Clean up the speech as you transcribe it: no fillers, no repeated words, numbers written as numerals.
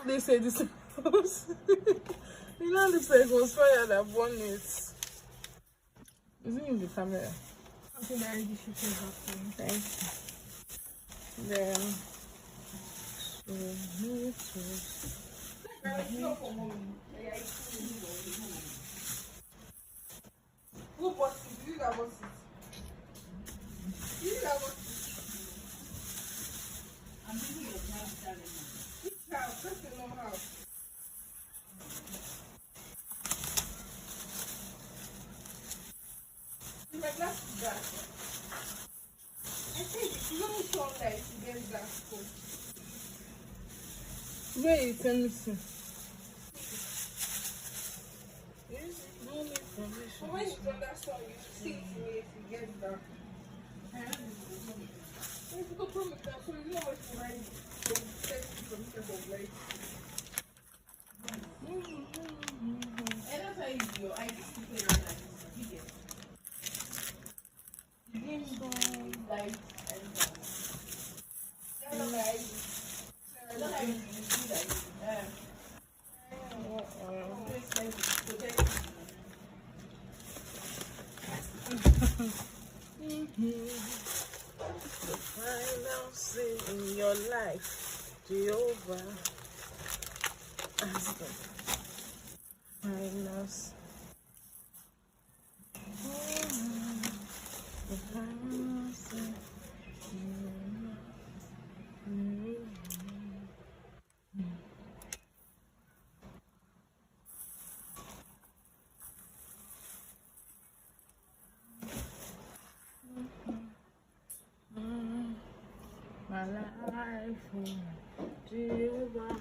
they say this house? It now looks like it was fire that burned it. Isn't in the camera? I think I already shooting happening. Thank you. Then who bought it? You that bought it. You that bought it. I'm thinking of now. Which house? That's the long house. My glass is dark. I think it's only sunlight to get that cold. Wait, let me see. No information. When you turn that sun, you see it if you get dark. If you go from it down, so you know what to write. So you set it from the light. And that's how you do your ID to play around like this. You get light and I don't know my ID. I don't have anything to do that. The final sin in your life, Jehovah, as the final sin. The final sin in your life. My life, Jehovah.